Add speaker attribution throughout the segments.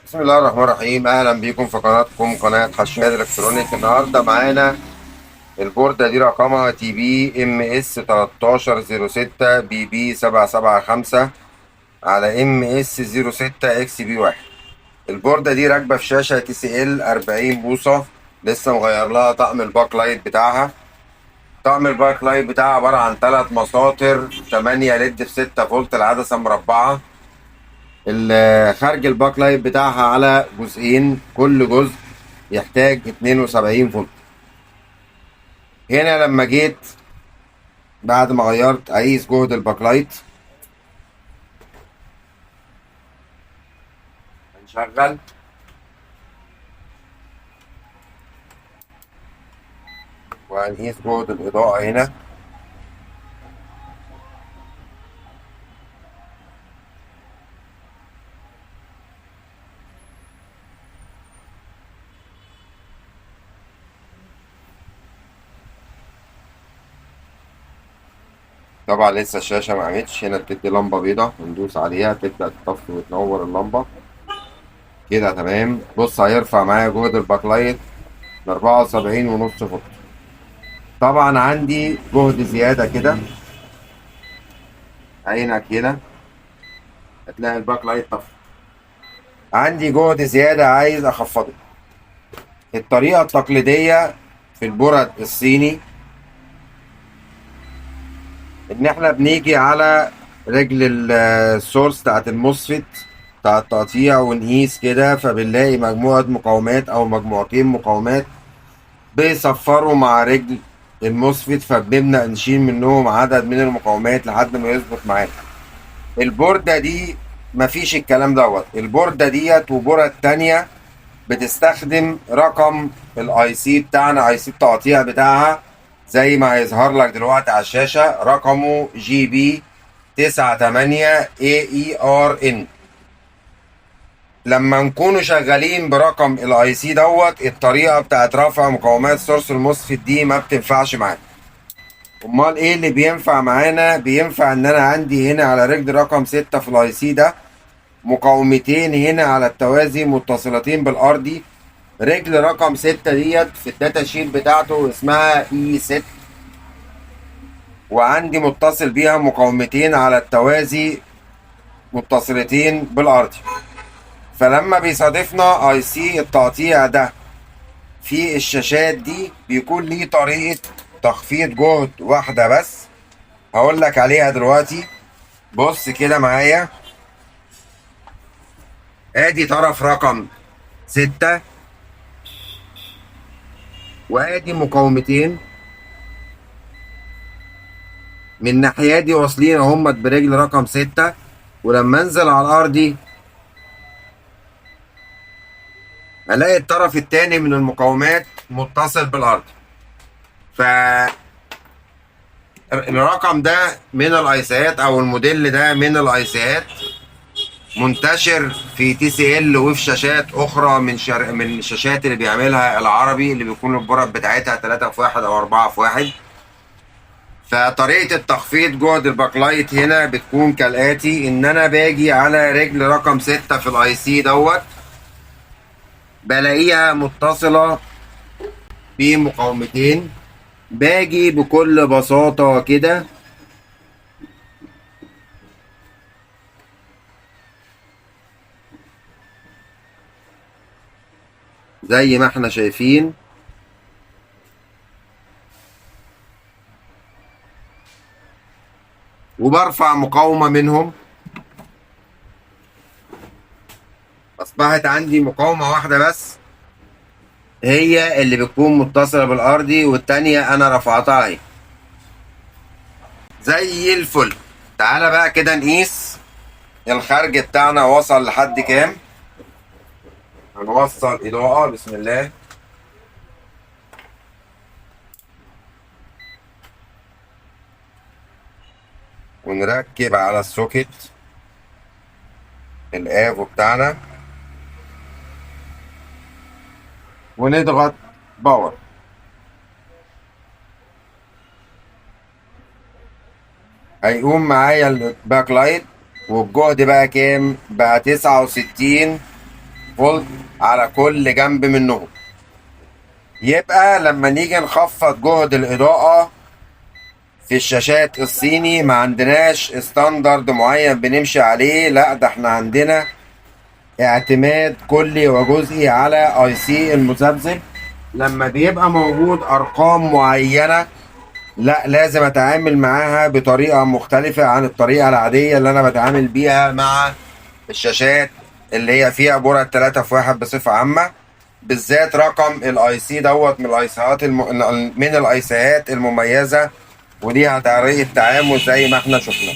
Speaker 1: بسم الله الرحمن الرحيم. اهلا بيكم في قناتكم قناه حشاد الكترونيك. النهارده معانا البورده دي رقمها تي بي ام اس 1306 بي بي 775 على ام اس 06 اكس بي 1. البورده دي راكبه في شاشه تي سي ال 40 بوصه. لسه مغير لها طقم الباك لايت بتاعها. طقم الباك لايت بتاعها عباره عن 3 مساطر 8 ليد في 6 فولت العدسه مربعه. خارج الباك لايت بتاعها على جزئين، كل جزء يحتاج 72 فولت. هنا لما جيت بعد ما غيرت اقيس جهد الباك لايت، هنشغل وهنقيس جهد الاضاءة هنا. طبعا لسه الشاشة ما قامتش. هنا بتدي لمبة بيضة، ندوس عليها تبدأ تطفي وتنور اللمبة كده. تمام. بص، هيرفع معايا جهد الباك لايت ل 74.5 فولت. طبعا عندي جهد زيادة كده، عينك هنا هتلاقي الباك لايت طفى. عندي جهد زيادة عايز أخفضه. الطريقة التقليدية في البرد الصيني إن إحنا بنيجي على رجل السورس بتاعت الموسفيت بتاع التقطيع ونقيس كده، فبنلاقي مجموعة مقاومات أو مجموعتين مقاومات بيصفروا مع رجل الموسفيت، فبنبدأ نشيل منهم عدد من المقاومات لحد ما يظبط معانا. البوردة دي مفيش الكلام دوت. البوردة ديت وبورد تانية بتستخدم رقم الاي سي بتاعنا، اي سي التقطيع بتاعها زي ما هيظهر لك دلوقتي على الشاشة. رقمه جي بي 98 اي اي ار ان. لما نكونوا شغالين برقم الاي سي دوت، الطريقة بتاعت رفع مقاومات سورس الموسفيت دي ما بتنفعش معانا. امال ايه اللي بينفع معانا؟ بينفع ان انا عندي هنا على رجل رقم 6 في الاي سي ده مقاومتين هنا على التوازي متصلتين بالارضي. رجل رقم 6 ديت في الداتا شيت بتاعته اسمها اي 6، وعندي متصل بيها مقاومتين على التوازي متصلتين بالارضي. فلما بيصادفنا اي سي التقطيع ده في الشاشات دي بيكون ليه طريقة تخفيض جهد واحدة بس، هقول لك عليها دلوقتي. بص كده معايا، ادي طرف رقم 6 وادي مقاومتين من الناحية دي واصلين اهمت برجل رقم 6. ولما انزل على الارضي الاقي الطرف التاني من المقاومات متصل بالارض. فالرقم ده من الايسيات او الموديل ده من الايسيات منتشر في تي سي ال وفي شاشات اخرى من الشاشات اللي بيعملها العربي، اللي بيكون البرد بتاعتها 3 في 1 او 4 في 1. فطريقة التخفيض جهد الباكلايت هنا بتكون كالآتي: إن أنا باجي على رجل رقم 6 في الأي سي دوت، بلاقيها متصلة بمقاومتين. باجي بكل بساطة كده زي ما احنا شايفين، وبرفع مقاومة منهم. أصبحت عندي مقاومة واحدة بس هي اللي بتكون متصلة بالأرضي، والتانية أنا رفعتها اهي زي الفل. تعالى بقى كده نقيس الخارج بتاعنا وصل لحد كام. هنوصل إضاءة، بسم الله. ونركب على السوكت الافو بتاعنا ونضغط باور. هيقوم معايا الباك لايت، والجهد بقى كام؟ بقى 69 فولت على كل جنب منهم. يبقى لما نيجي نخفض جهد الإضاءة في الشاشات الصيني ما عندناش استاندرد معين بنمشي عليه، لا ده احنا عندنا اعتماد كلي وجزئي على اي سي المذبذب. لما بيبقى موجود ارقام معينة لا لازم اتعامل معاها بطريقة مختلفة عن الطريقة العادية اللي انا بتعامل بيها مع الشاشات اللي هي فيها بورة 3 في 1 بصفة عامة. بالذات رقم الاي سي دوت من الايسيات من الايسيات المميزة وليها طريقة تعامل زي ما احنا شفنا.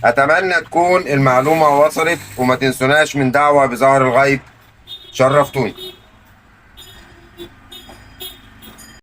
Speaker 1: اتمنى تكون المعلومة وصلت، وما تنسوناش من دعوة بظهر الغيب. شرفتوني.